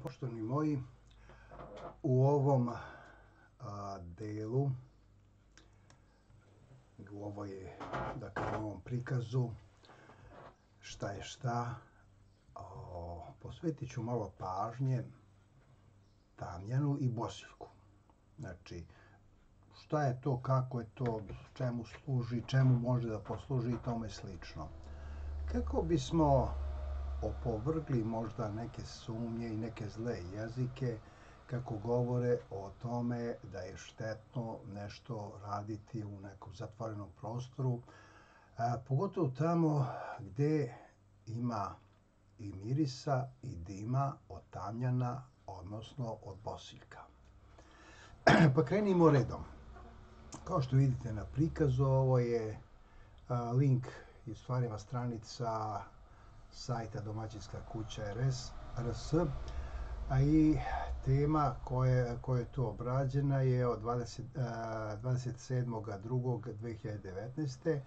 Poštovani moji, u ovom delu, u ovom prikazu šta je šta, posvetit ću malo pažnje tamjanu i bosiljku. Znači, šta je to, kako je to, čemu služi, čemu može da posluži i tome slično. Kako bismo opovrgli možda neke sumnje i neke zle jezike kako govore o tome da je štetno nešto raditi u nekom zatvorenom prostoru, pogotovo tamo gdje ima i mirisa i dima od tamjana, odnosno od bosiljka. Pa krenimo redom. Kao što vidite na prikazu, ovo je link i u stvarima stranica sajta Domaćinska kuća RS, a i tema koja je tu obrađena je od 27.2.2019.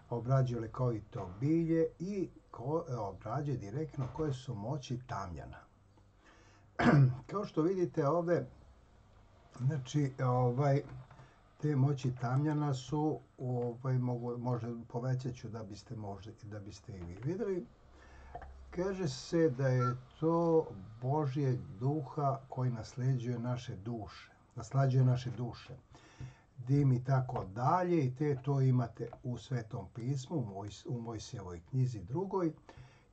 obrađuje lekovito bilje i obrađuje direktno koje su moći tamjana. Kao što vidite ovdje, znači te moći tamjana su, povećat ću da biste i vi vidjeli. Kaže se da je to Božjeg duha koji naslađuje naše duše. Dim i tako dalje, i to imate u Svetom pismu, u Mojsijevoj knjizi 2.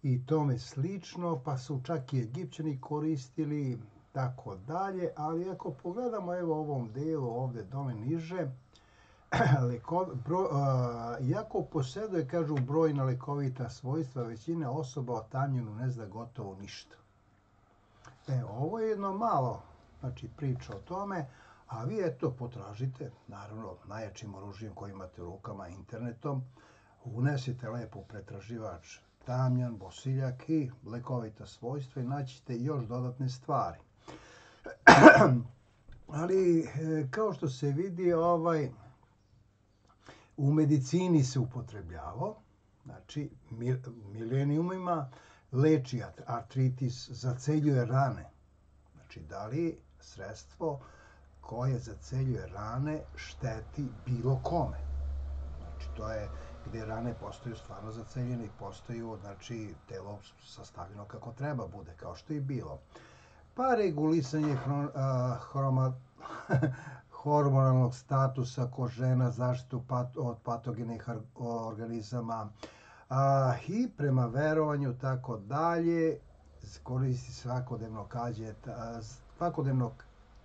i tome slično, pa su čak i Egipćani koristili tako dalje, ali ako pogledamo evo ovom delu ovdje dole niže, iako posjeduje, kažu, brojna lekovita svojstva, većina osoba o tamjanu ne zna gotovo ništa. Ovo je jedno malo, znači, priča o tome, a vi eto potražite, naravno, najjačim oružjem koji imate u rukama, internetom, unesite lepo u pretraživač tamjan, bosiljak i lekovita svojstva i naćete još dodatne stvari. Ali, kao što se vidi, u medicini se upotrebljavao, znači milenijumima, leči artritis, zaceljuje rane. Znači, da li sredstvo koje zaceljuje rane šteti bilo kome? Znači, to je gdje rane postaju stvarno zaceljene i postaju, znači, telo sastavljeno kako treba bude, kao što je i bilo. Pa regulisanje hormonalnog statusa kod žena, zaštitu od patogenih organizama i prema verovanju tako dalje, koristi svakodnevno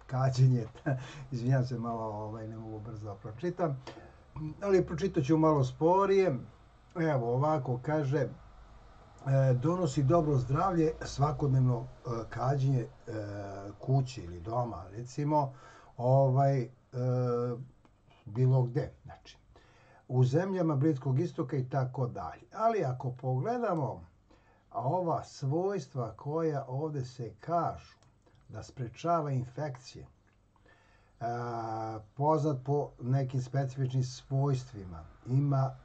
kađenje, izvinjam se malo, ne mogu brzo pročitam, ali pročitat ću malo sporije. Evo ovako kaže, donosi dobro zdravlje svakodnevno kađenje kući ili doma, recimo, bilo gde, znači, u zemljama Bliskog istoka i tako dalje. Ali ako pogledamo ova svojstva koja ovdje se kažu da sprečava infekcije, poznat po nekim specifičnim svojstvima, ima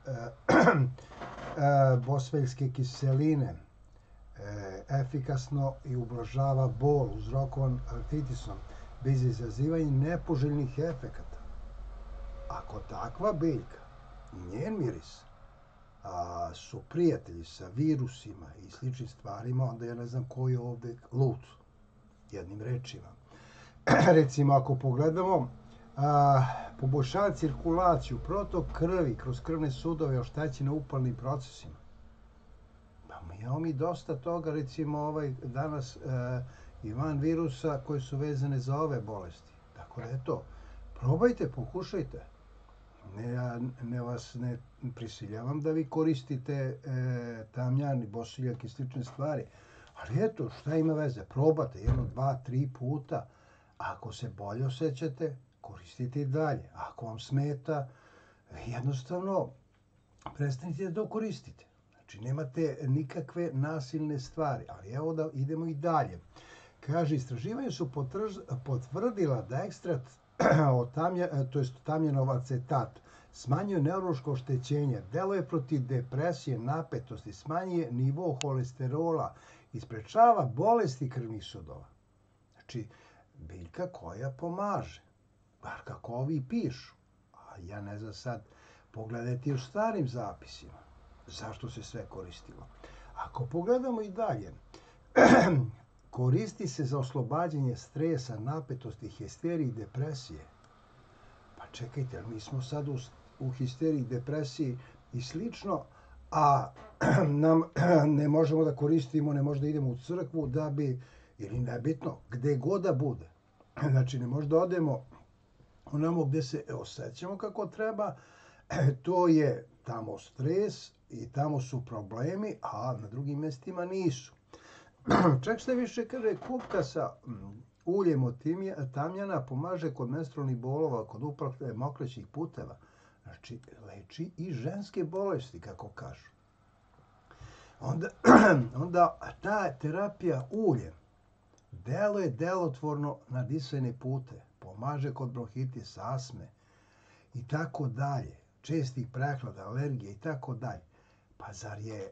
bosveljske kiseline, efikasno i ublažava bol uzrokovan artritisom, bez izazivanja nepoželjnih efekata. Ako takva biljka i njen miris su prijatelji sa virusima i sličnim stvarima, onda ja ne znam ko je ovdje lud, jednim rečima. Recimo, ako pogledamo, poboljšava cirkulaciju, protok krvi kroz krvne sudove, oštećene upalnim procesima. Imamo mi dosta toga, recimo danas i van virusa koji su vezane za ove bolesti. Tako da eto, probajte, pokušajte. Vas ne prisiljavam da vi koristite tamjan, bosiljak i slične stvari. Ali eto, šta ima veze? Probate 1, 2, 3 puta. Ako se bolje osjećate, koristite i dalje. Ako vam smeta, jednostavno prestanite da to koristite. Znači, nemate nikakve nasilne stvari. Ali evo da idemo i dalje. Kaže, istraživanje su potvrdila da ekstrakt od tamjanov acetat smanjuje neurološko oštećenje, deluje protiv depresije, napetosti, smanjuje nivo holesterola i sprečava bolesti krvnih sudova. Znači, biljka koja pomaže, bar kako ovi pišu. A ja ne znam sad, pogledajte u starim zapisima zašto se sve koristilo. Ako pogledamo i dalje, koristi se za oslobađanje stresa, napetosti, histerije i depresije. Pa čekajte, mi smo sad u histeriji, depresiji i slično, a nam ne možemo da koristimo, ne možemo da idemo u crkvu da bi, ili nebitno, gde god da bude. Znači, ne možemo da odemo onamo gde se osjećamo kako treba, to je tamo stres i tamo su problemi, a na drugim mestima nisu. Čak što više kaže, kupka sa uljem od tamjana pomaže kod menstrualnih bolova, kod uprave mokrećih puteva. Znači, leči i ženske bolesti, kako kažu. Onda ta terapija uljem deluje delotvorno na disajne pute, pomaže kod bronhitisa, astme i tako dalje, čestih prehlada, alergije i tako dalje. Pa zar je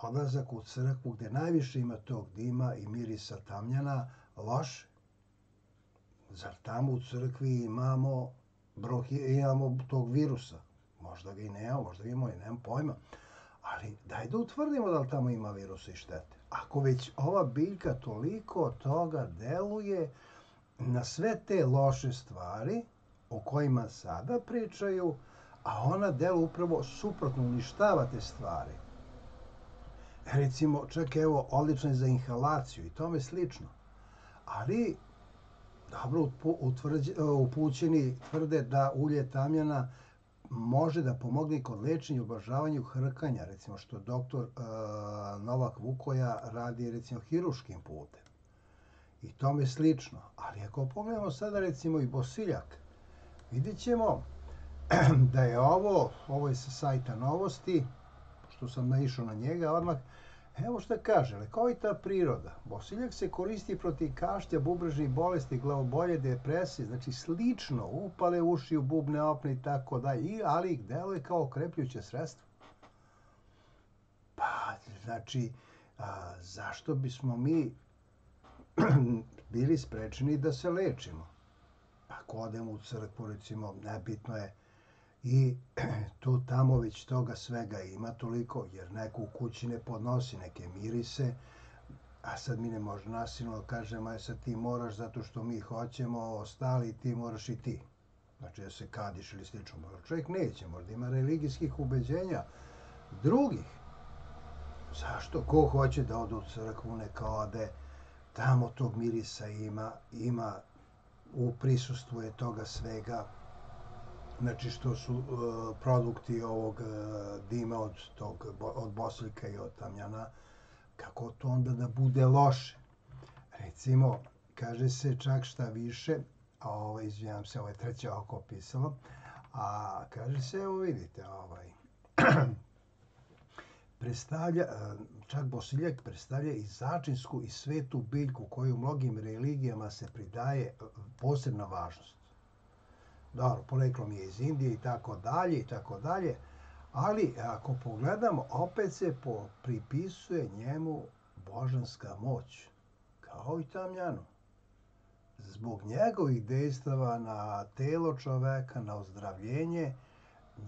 odlazak u crkvu gde najviše ima tog dima i mirisa tamjana loše? Zar tamo u crkvi imamo tog virusa? Možda ga i nema, možda ga imamo i nemam pojma. Ali daj da utvrdimo da li tamo ima virusa i štete. Ako već ova biljka toliko toga deluje na sve te loše stvari o kojima sada pričaju, a ona deluje upravo suprotno, uništava te stvari. Recimo, čak evo, odlično je za inhalaciju i tome slično. Ali, dobro upućeni tvrde da ulje tamjana može da pomogne kod lečenja i ublažavanju hrkanja, recimo što doktor Novak Vukoja radi recimo hiruškim putem. I tome slično. Ali ako pogledamo sada recimo i bosiljak, vidjet ćemo da je ovo je sa sajta Novosti, što sam naišao na njega odmah. Evo šta kaže, lekovita priroda. Bosiljak se koristi protiv kašlja, bubrežnih bolesti, glavobolje, depresije, znači slično, upale ušiju, bubne opne i tako dalje, ali ih deluje kao okrepljuće sredstvo. Pa, znači, zašto bismo mi bili sprečeni da se lečimo? Ako odemo u crkvu, recimo, nebitno je, i tu tamo već toga svega ima toliko, jer neko u kući ne podnosi neke mirise, a sad mi ne može nasilno da kažemo, aj sad ti moraš zato što mi hoćemo, ostali ti moraš i ti. Znači da se kadiš ili slično. Čovjek neće, možda ima religijskih ubeđenja drugih. Zašto? Ko hoće da ode u crkvu, neka ode, tamo tog mirisa ima u prisustvu je toga svega. Znači što su produkti ovog dima od bosiljka i od tamjana, kako to onda da bude loše? Recimo, kaže se čak šta više, izvijem se, ovo je treće oko pisalo, a kaže se, evo vidite, čak bosiljak predstavlja i začinsku i svetu biljku koju u mnogim religijama se pridaje posebna važnost. Dobro, poreklom je iz Indije i tako dalje, ali ako pogledamo, opet se pripisuje njemu božanska moć, kao i tamjanu. Zbog njegovih dejstava na telo čoveka, na ozdravljenje,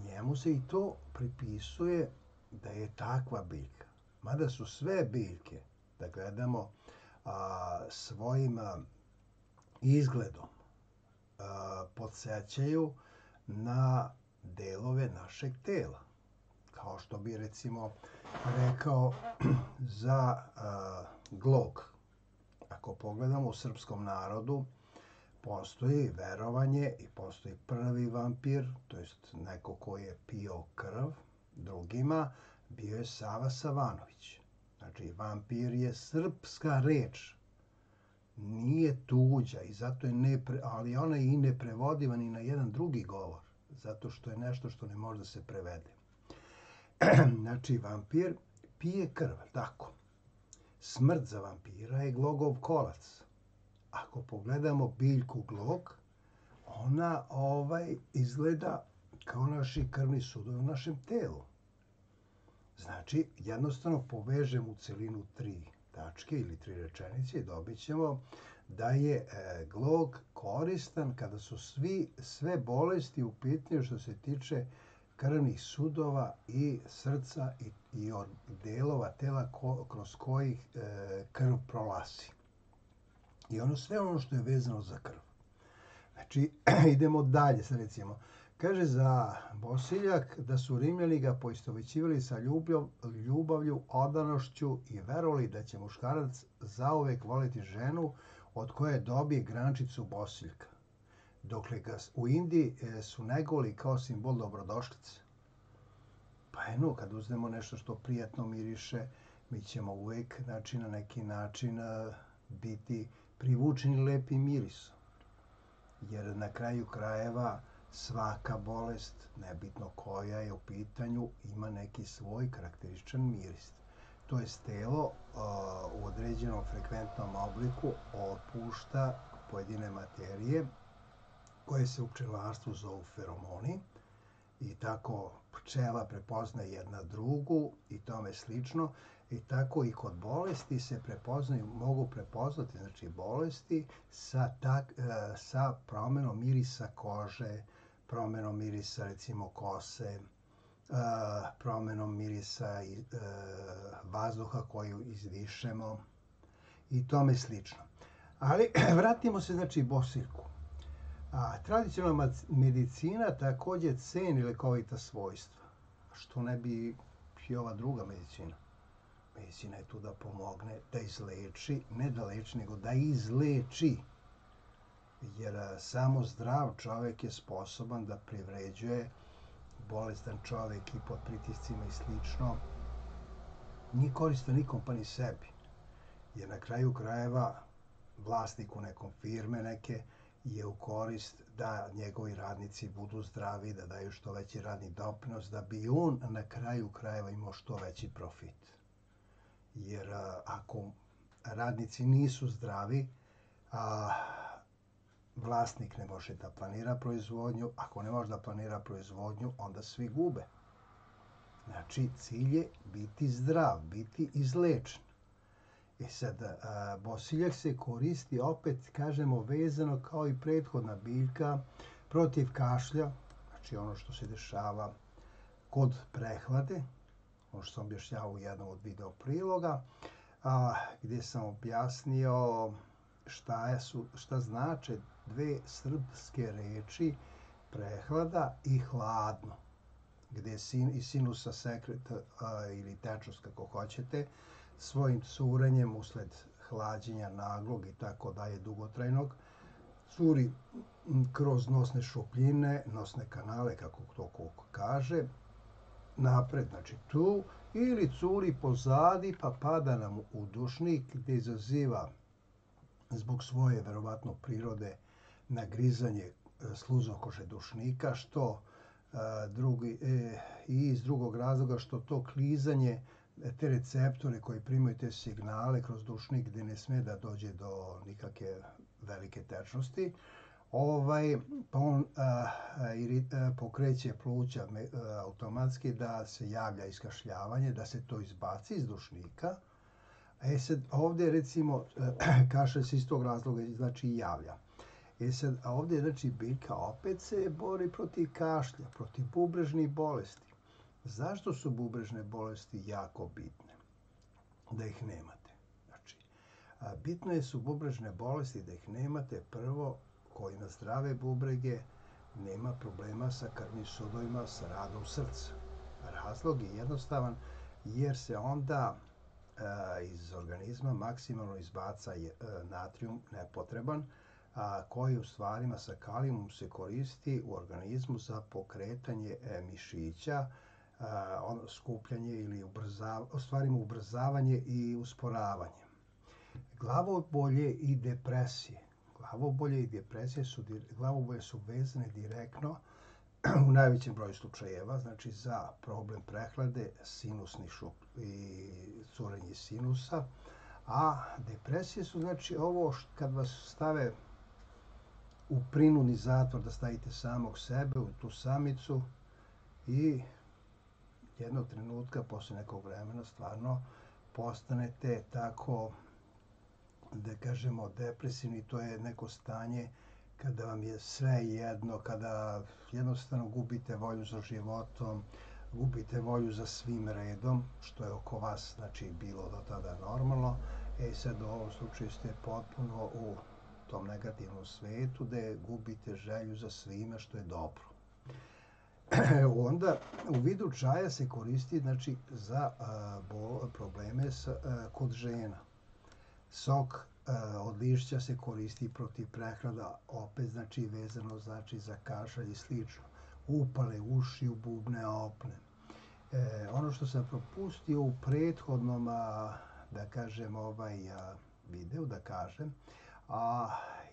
njemu se i to pripisuje da je takva biljka. Mada su sve biljke, da gledamo svojim izgledom, podsjećaju na delove našeg tela. Kao što bi recimo rekao za glog. Ako pogledamo u srpskom narodu, postoji verovanje i postoji prvi vampir, to jest neko ko je pio krv drugima, bio je Sava Savanović. Znači, vampir je srpska reč, nije tuđa i zato je ali ona je i neprevodiva ni na jedan drugi govor, zato što je nešto što ne može da se prevede. Znači, vampir pije krv, tako. Smrt za vampira je glogov kolac. Ako pogledamo biljku glog, ona izgleda kao naši krvni sudovi u našem telu. Znači, jednostavno povežemo u celinu 3 tačke ili 3 rečenice i dobit ćemo da je glog koristan kada su sve bolesti u pitanju što se tiče krvnih sudova i srca i od delova tela kroz kojih krv prolazi. I sve ono što je vezano za krv. Znači, idemo dalje, sad recimo. Kaže za Bosiljak da su Rimljani ga poistovećivali sa ljubavlju, odanošću i verovali da će muškarac zauvek voliti ženu od koje dobije grančicu Bosiljka. Dokle ga u Indiji su negovali kao simbol dobrodošlice. Pa kad uzmemo nešto što prijatno miriše, mi ćemo uvek na neki način biti privučeni lepim mirisom. Jer na kraju krajeva svaka bolest, nebitno koja je u pitanju, ima neki svoj karakterističan miris. To je telo u određenom frekventnom obliku otpušta pojedine materije koje se u pčelarstvu zovu feromoni i tako pčela prepoznaje jedna drugu i tome slično. I tako i kod bolesti se mogu prepoznati bolesti sa promenom mirisa kože, promenom mirisa recimo kose, promenom mirisa vazduha koju izdišemo i tome slično. Ali vratimo se Bosiljku. Tradicionalna medicina takođe ceni lekovita svojstva. Što ne bi i ova druga medicina? Medicina je tu da pomogne, da izleči, ne da leči, nego da izleči. Jer samo zdrav čovek je sposoban da privređuje, bolestan čovek i pod pritiscima i slično. Nije koristan nikom pa ni sebi. Jer na kraju krajeva vlasniku nekom firme neke je u korist da njegovi radnici budu zdravi, da daju što veći radni doprinos, da bi on na kraju krajeva imao što veći profit. Jer ako radnici nisu zdravi, vlasnik ne može da planira proizvodnju. Ako ne može da planira proizvodnju, onda svi gube. Znači, cilj je biti zdrav, biti izlečen. Sad, Bosiljak se koristi, opet kažemo, vezano kao i prethodna biljka protiv kašlja, znači ono što se dešava kod prehlade, ono što sam objašnjavao u jednom od video priloga, gdje sam objasnio šta znače dve srpske reči prehlada i hladno, gdje i sinusa sekret ili tečnost, kako hoćete, svojim curenjem usled hlađenja naglog i tako dalje dugotrajnog, curi kroz nosne šupljine, nosne kanale, kako to kaže, napred, znači tu, ili curi pozadi pa pada nam u dušnik gdje izaziva zbog svoje verovatno prirode nagrizanje sluzokože dušnika, što i iz drugog razloga što to klizanje, te receptore koji primaju te signale kroz dušnik gdje ne sme da dođe do nikakve velike tečnosti, pa on pokreće pluća automatski da se javlja iskašljavanje, da se to izbaci iz dušnika. Sad ovdje recimo kašalj se iz tog razloga znači javlja. Sad ovdje znači biljka opet se bori protiv kašlja, protiv bubrežnih bolesti. Zašto su bubrežne bolesti jako bitne? Da ih nemate. Znači, bitno su bubrežne bolesti da ih nemate. Prvo, koji ima zdrave bubrege, nema problema sa krvnim sudovima, sa radom srca. Razlog je jednostavan jer se onda iz organizma maksimalno izbaca natrijum nepotreban, koji u stvarima sa kalijumom se koristi u organizmu za pokretanje mišića, skupljanje ili ubrzavanje i usporavanje. Glavobolje i depresije. Glavobolje su vezane direktno u najvećem broju slučajeva, znači za problem prehlade, sinusni i curenje sinusa, a depresije su znači ovo kad vas stave u prinudni zatvor da stavite samog sebe u tu samicu i jednog trenutka, posle nekog vremena, stvarno postanete tako, da kažemo, depresivni. To je neko stanje kada vam je sve jedno, kada jednostavno gubite volju za životom, gubite volju za svim redom, što je oko vas, znači, bilo do tada normalno. Sad u ovom slučaju ste potpuno u tom negativnom svetu gde gubite želju za svime što je dobro. Onda u vidu čaja se koristi, znači, za probleme kod žena. Sok od lišća se koristi protiv prehlada, opet, znači, vezano, znači, za kašalj i slično. Upale ušiju, bubne opne. Ono što sam propustio u prethodnom, da kažem, videu, da kažem,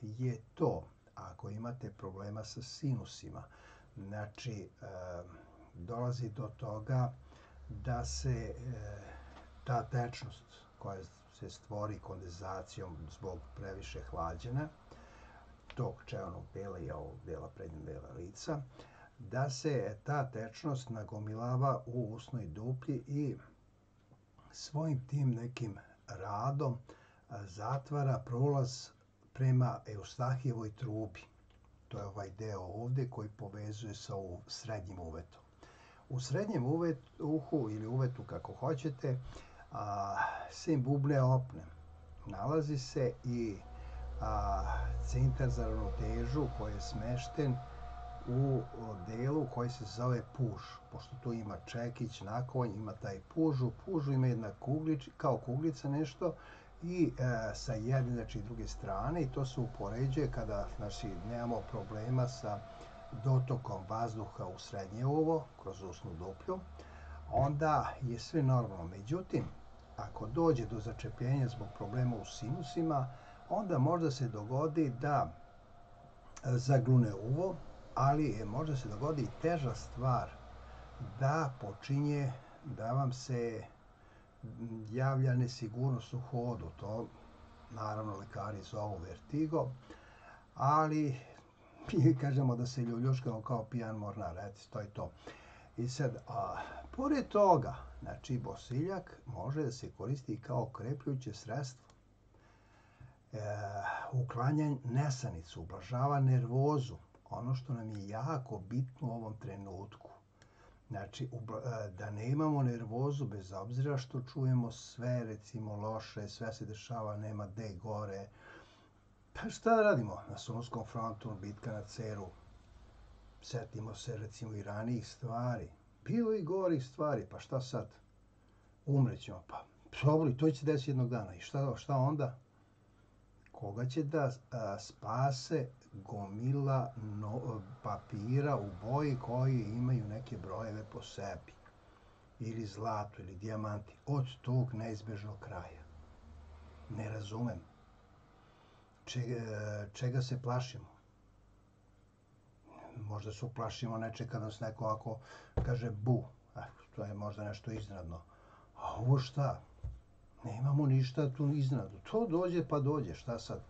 je to, ako imate problema sa sinusima, znači, dolazi do toga da se ta tečnost koja se stvori kondenzacijom zbog previše hlađenja, tog čelnog dela i ovog dela prednjeg dela lica, da se ta tečnost nagomilava u usnoj duplji i svojim tim nekim radom zatvara prolaz prema Eustahijevoj trubi. To je ovaj deo ovdje koji povezuje sa srednjim uvetom. U srednjem uhu ili uvetu, kako hoćete, sem bubne opne nalazi se i centar za ravnotežu koji je smešten u delu koji se zove puž. Pošto tu ima čekić, nakonj, ima taj puž. U pužu ima jedna kao kuglica nešto i sa jedne, znači, druge strane, i to se upoređuje kada, znači, nemamo problema sa dotokom vazduha u srednje uvo, kroz usnu duplju, onda je sve normalno. Međutim, ako dođe do začepljenja zbog problema u sinusima, onda možda se dogodi da zaglune uvo, ali možda se dogodi i teža stvar, da počinje da vam se javlja nesigurnost u hodu. To, naravno, lekari zovu vertigo, ali kažemo da se ljuljuškamo kao pijan mornar, eto, to je to. I sad, pored toga, znači, bosiljak može da se koristi kao krepljuće sredstvo. Uklanja nesanicu, ublažava nervozu, ono što nam je jako bitno u ovom trenutku. Znači, da ne imamo nervozu, bez obzira što čujemo sve, recimo, loše, sve se dešava, nema gde gore. Pa šta da radimo? Na Solunskom frontu, bitka na Ceru, setimo se, recimo, i ranijih stvari. Bilo i gorih stvari, pa šta sad? Umrećemo, pa dobro, to će desiti jednog dana. I šta onda? Koga će da spase gomila papira u boji koji imaju neke brojeve po sebi, ili zlato, ili dijamanti, od tog neizbežnog kraja? Ne razumem. Čega se plašimo? Možda se uplašimo nečega kada nas neko ako kaže bu, to je možda nešto iznenadno. A ovo šta? Nemamo ništa tu iznenadno. To dođe pa dođe, šta sad?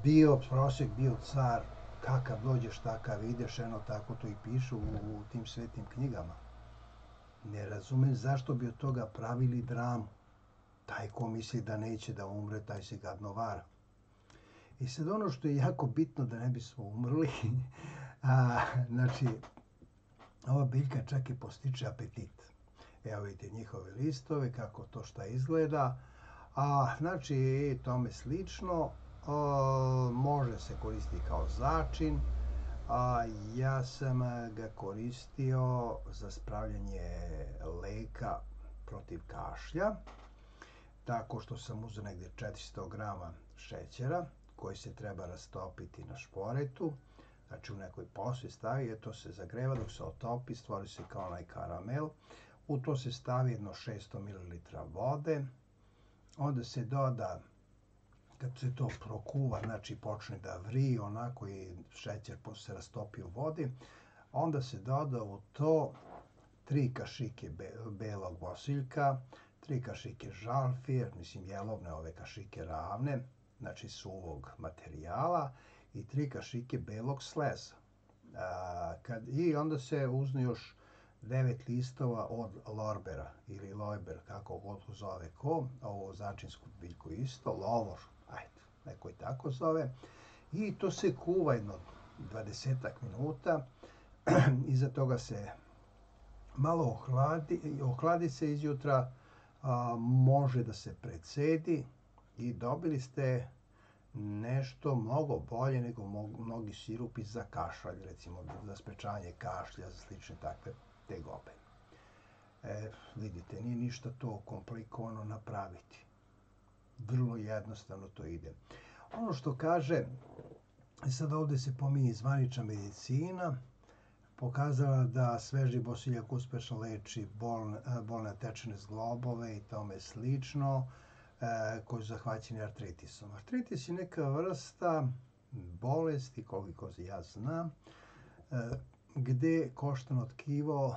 Bio prosjek, bio car, kakav dođeš, takav ideš, eno tako to i pišu u tim svetim knjigama. Ne razumem zašto bi od toga pravili dramu. Taj ko misli da neće da umre, taj se gadno vara. I sad ono što je jako bitno da ne bismo umrli, znači, ova biljka čak i postiče apetit. Evo vidite njihove listove, kako to šta izgleda. Znači, tome slično, može se koristiti kao začin. Ja sam ga koristio za spravljanje leka protiv kašlja, tako što sam uzeo negdje 400 grama šećera koji se treba rastopiti na šporetu, znači u nekoj posudi stavi, to se zagreva, dok se otopi, stvori se kao onaj karamel. U to se stavi jedno 600 ml vode, onda se doda, kad se to prokuva, znači počne da vri, onako i šećer se rastopi u vodi, onda se doda u to 3 kašike belog bosiljka, 3 kašike žalfir, mislim jelovne ove kašike ravne, znači suvog materijala, i 3 kašike belog sleza. I onda se uzme još 9 listova od lorbera ili lojber, kako god ho zove ko, ovo začinsku biljku isto, lovor, ajde, neko i tako zove. I to se kuva jedno 20 minuta, iza toga se malo ohladi se izjutra, može da se precedi i dobili ste nešto mnogo bolje nego mnogi sirupi za kašalj, recimo za sprečavanje kašlja, za slične takve tegobe. Vidite, nije ništa to komplikovano napraviti. Vrlo jednostavno to ide. Ono što kaže, sad ovdje se pominje zvanična medicina, pokazala da sveži bosiljak uspešno leči bolne tečne zglobove i tome slično, koji su zahvaćeni artritisom. Artritis je neka vrsta bolesti, koliko ja znam, gde koštano tkivo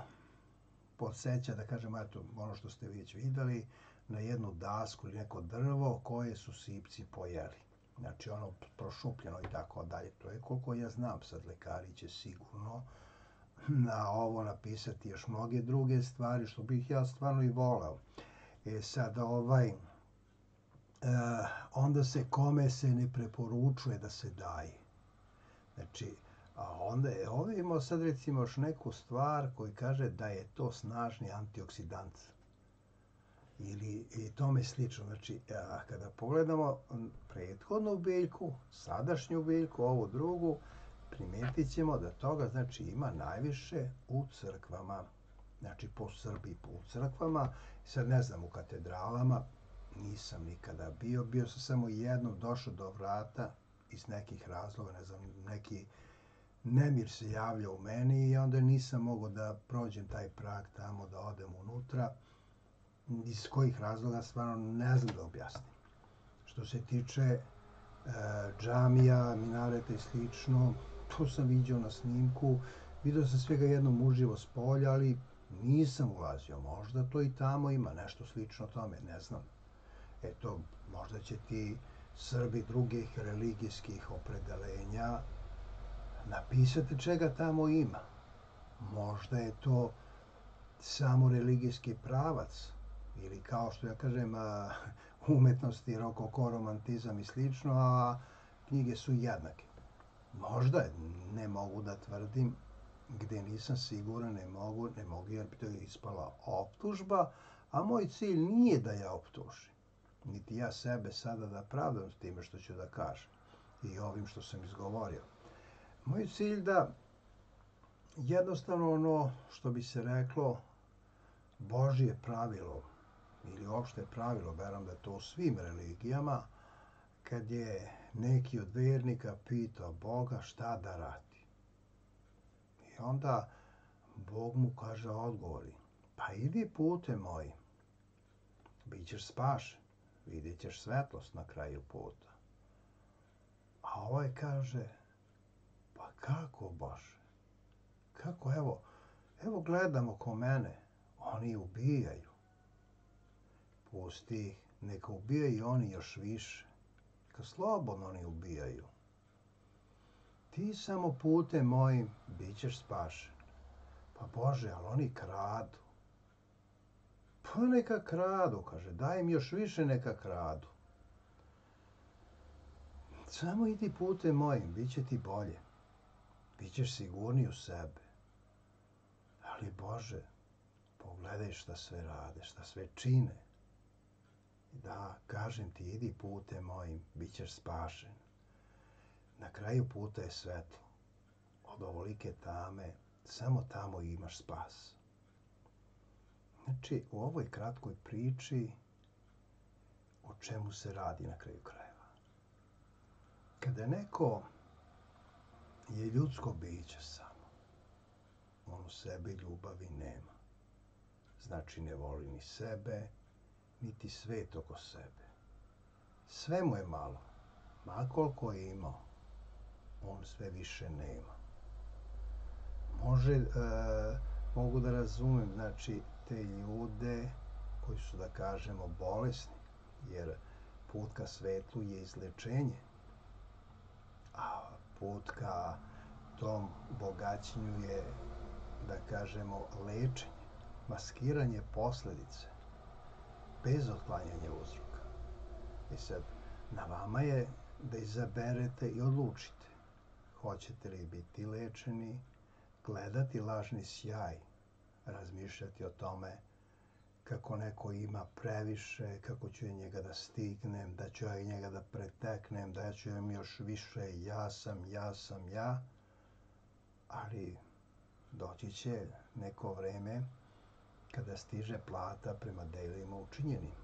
podsjeća, da kažem, eto, ono što ste već vidjeli, na jednu dasku ili neko drvo koje su sipci pojeli. Znači ono prošupljeno i tako dalje. To je koliko ja znam. Sad lekari će sigurno na ovo napisati još mnoge druge stvari, što bih ja stvarno i voleo. Sad onda se kome se ne preporučuje da se daje. Znači, onda je ovdje imao sad recimo još neku stvar koji kaže da je to snažni antioksidant. Ili i tome slično. Znači, kada pogledamo prethodnu biljku, sadašnju biljku, ovu drugu, primijetit ćemo da toga znači ima najviše u crkvama. Znači, po Srbiji u crkvama. Sad ne znam, u katedralama nisam nikada bio. Bio sam samo jednom došao do vrata iz nekih razloga, ne znam, neki nemir se javlja u meni i onda nisam mogao da prođem taj prag tamo, da odem unutra. Iz kojih razloga stvarno ne znam da objasnim. Što se tiče džamija, minareta i slično, to sam vidio na snimku. Vidio sam svega jednom uživo s polja, ali nisam ulazio. Možda to i tamo ima nešto slično tome, ne znam. Eto, možda će ti Srbi drugih religijskih opredelenja napisati čega tamo ima. Možda je to samo religijski pravac ili kao što ja kažem umetnosti, rokoko, romantizam i slično, a knjige su jednake. Možda ne mogu da tvrdim, gdje nisam siguran, ne mogu jer bi to ispala optužba, a moj cilj nije da ja optužim. Niti ja sebe sada da pravdam s time što ću da kažem i ovim što sam izgovorio. Moj cilj da jednostavno ono što bi se reklo Božje pravilo ili opšte pravilo, verujem da je to u svim religijama, kad je neki od vernika pitao Boga šta da radi. I onda Bog mu kaže odgovori, pa idi putem mojim, bit ćeš spašen, vidjet ćeš svetlost na kraju puta. A ovaj kaže, pa kako Bože? Kako, evo gledam oko mene, oni ubijaju. Pusti ih, neka ubijaju oni još više. Neka slobodno oni ubijaju. Ti samo putem mojim bit ćeš spašen. Pa Bože, ali oni kradu. Pa neka kradu, kaže, daj im još više neka kradu. Samo idi putem mojim, bit će ti bolje. Bićeš sigurniji u sebe. Ali Bože, pogledaj šta sve rade, šta sve čine. Da, kažem ti, idi putem mojim, bit ćeš spašen. Na kraju puta je svetlo. Od ovolike tame, samo tamo imaš spas. Znači, u ovoj kratkoj priči o čemu se radi na kraju krajeva. Kada neko je ljudsko biće samo, on u sebi ljubavi nema. Znači, ne voli ni sebe, niti svet oko sebe. Sve mu je malo, ma koliko je imao, on sve više nema. Mogu da razumem, znači, te ljude koji su, da kažemo, bolesni, jer put ka svetlu je izlečenje. A put ka tom bogaćenju je, da kažemo, lečenje, maskiranje posledice, bez otklanjanja uzroka. I sad, na vama je da izaberete i odlučite. Hoćete li biti lečeni, gledati lažni sjaj, razmišljati o tome kako neko ima previše, kako ću ja njega da stignem, da ću ja njega da preteknem, da ja ću im još više, ja sam, ali doći će neko vreme kada stiže plata prema delima učinjenim.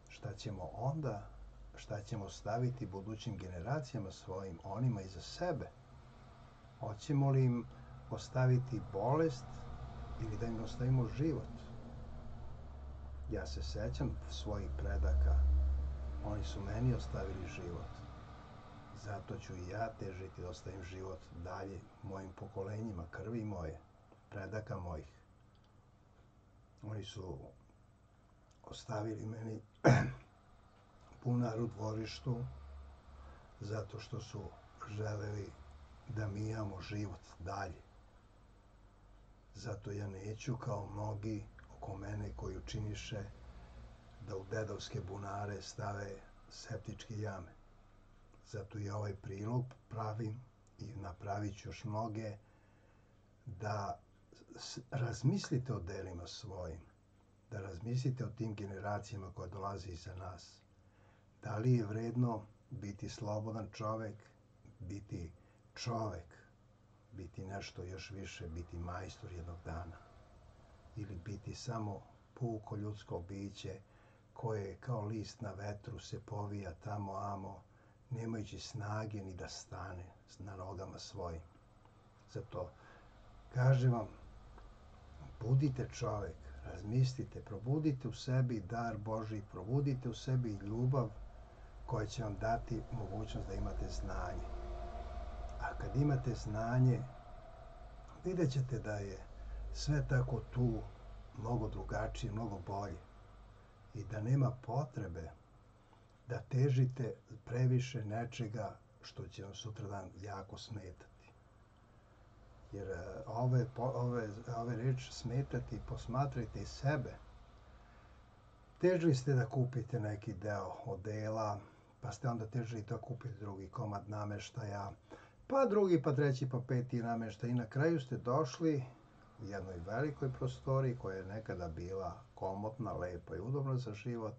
Šta ćemo onda? Šta ćemo staviti budućim generacijama svojim, onima iza sebe? Hoćemo li im ostaviti bolest ili da im ostavimo život? Ja se sećam svojih predaka. Oni su meni ostavili život. Zato ću i ja težiti da ostavim život dalje mojim pokolenjima, krvi moje, predaka mojih. Oni su ostavili meni bunar u dvorištu zato što su želeli da mi imamo život dalje. Zato ja neću kao mnogi oko mene koji učiniše da u dedovske bunare stave septičke jame. Zato i ovaj prilog pravim i napravit ću još mnoge da razmislite o delima svojim, da razmislite o tim generacijama koje dolaze iza nas. Da li je vredno biti slobodan čovek, biti nešto još više, biti majstor jednog dana, ili biti samo puko ljudsko biće koje kao list na vetru se povija tamo amo, nemajući snage ni da stane na nogama svojim. Zato kažem vam, budite čovek, razmislite, probudite u sebi dar Božji, probudite u sebi ljubav koja će vam dati mogućnost da imate znanje. A kad imate znanje, vidjet ćete da je sve tako tu mnogo drugačije, mnogo bolje. I da nema potrebe da težite previše nečega što će vam sutradan jako smetati. Jer ove reči smetati, posmatrajte i sebe. Težili ste da kupite neki deo odela, pa ste onda težili da kupite drugi komad nameštaja, pa drugi, pa treći, pa peti nameštaj. I na kraju ste došli u jednoj velikoj prostoriji koja je nekada bila komotna, lepa i udobna za život,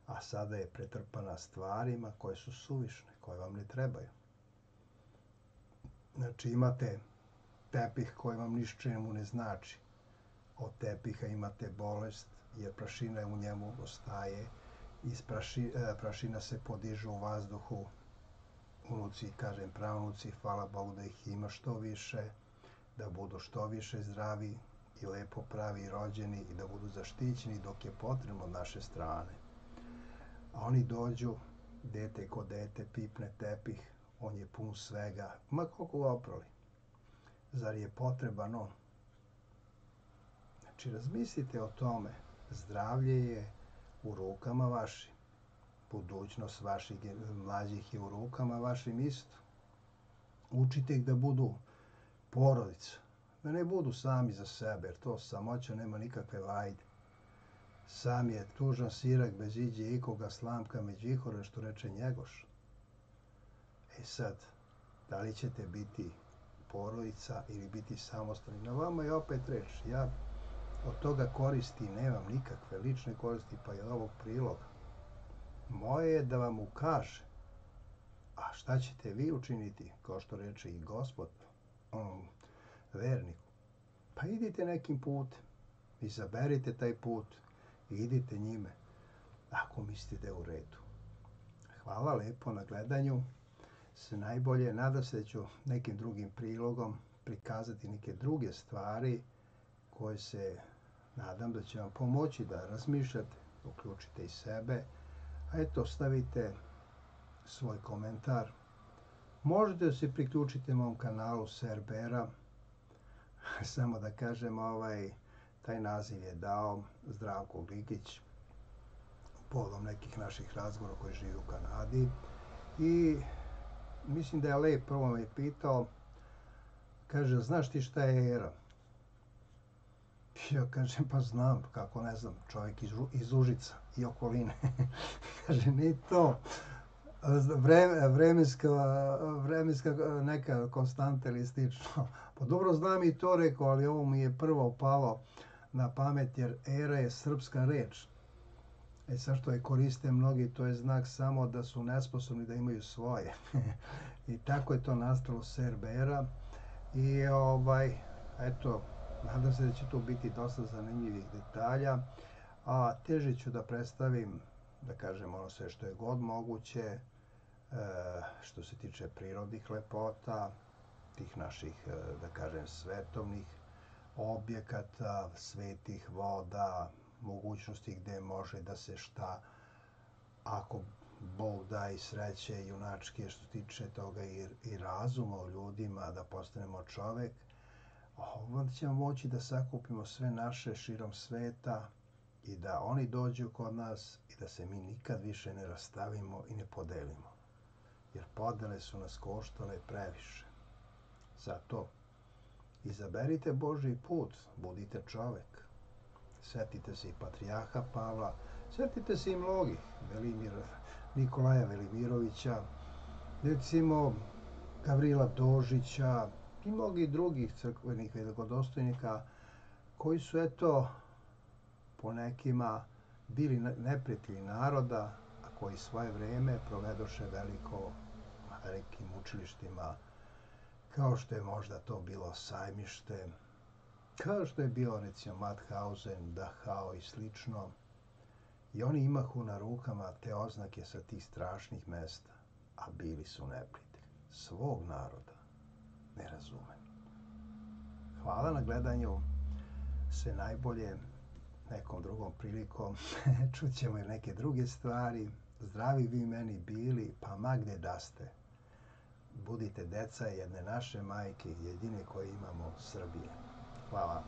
a sada je pretrpana stvarima koje su suvišne, koje vam ne trebaju. Znači imate tepih koji vam ničemu ne znači. Od tepiha imate bolest, jer prašina u njemu ostaje. Iz prašina se podižu u vazduhu. Unuci, kažem pravunuci, hvala Bogu da ih ima što više, da budu što više zdravi i lepo pravi rođeni i da budu zaštićeni dok je potrebno od naše strane. A oni dođu, dete ko dete, pipne tepih, on je pun svega, ma koliko ga oprali. Zar je potreban on? Znači, razmislite o tome. Zdravlje je u rukama vašim. Budućnost vaših mlađih je u rukama vašim isto. Učite ih da budu porodica. Da ne budu sami za sebe, jer to samoća nema nikakve vajde. Sam je tužan sirak bez iđe ikoga slamka među ihore, što reče Njegoš. Sad, da li ćete biti porodica ili biti samostalni? Na vama je opet reč. Ja od toga koristi nemam nikakve lične koristi, pa i od ovog priloga. Moje je da vam ukaže. A šta ćete vi učiniti, kao što reče i Gospod verniku? Pa idite nekim putem. Izaberite taj put i idite njime, ako mislite da je u redu. Hvala lepo na gledanju. Sve najbolje. Nadam se da ću nekim drugim prilogom prikazati neke druge stvari koje se nadam da će vam pomoći da razmišljate, uključite i sebe. A eto, stavite svoj komentar. Možete da se priključite mom kanalu Serbera. Samo da kažem, taj naziv je dao Zdravko Gligić povodom nekih naših razgovora koji živi u Kanadi. I mislim da je Lep prvo me pitao, kaže, znaš ti šta je era? Ja kažem, pa znam, kako ne znam, čovjek iz Užica i okoline. Kaže, ni to. Vremenska neka konstanta ili slično. Pa dobro znam i to, rekao, ali ovo mi je prvo palo na pamet jer era je srpska reč. Sad što je koriste mnogi, to je znak samo da su nesposobni da imaju svoje. I tako je to nastalo Serbera. I eto, nadam se da će tu biti dosta zanimljivih detalja. A teže ću da predstavim, da kažem, ono sve što je god moguće, što se tiče prirodnih lepota, tih naših, da kažem, svetovnih objekata, svetih voda, mogućnosti gde može da se šta, ako Bog da i sreće junačke što se tiče toga i razuma u ljudima, da postanemo čovek, onda ćemo moći da sakupimo sve naše širom sveta i da oni dođu kod nas i da se mi nikad više ne rastavimo i ne podelimo. Jer podele su nas koštale previše. Zato izaberite Božji put, budite čovek. Sjetite se i patrijarha Pavla, sjetite se i mnogih, Nikolaja Velimirovića, recimo Gavrila Dožića i mnogih drugih crkvenih velikodostojnika koji su, eto, po nekima bili neprijatelji naroda, a koji svoje vreme provedoše velikim učilištima, kao što je možda to bilo Sajmište, kao što je bilo recimo Mauthausen, Dachau i slično. I oni imahu na rukama te oznake sa tih strašnih mesta, a bili su neprijatelji svog naroda, nerazumeni. Hvala na gledanju, sve najbolje, nekom drugom prilikom čućemo i neke druge stvari. Zdravi vi meni bili, pa ma gde da ste. Budite deca jedne naše majke, jedine koje imamo, Srbije. Hvala.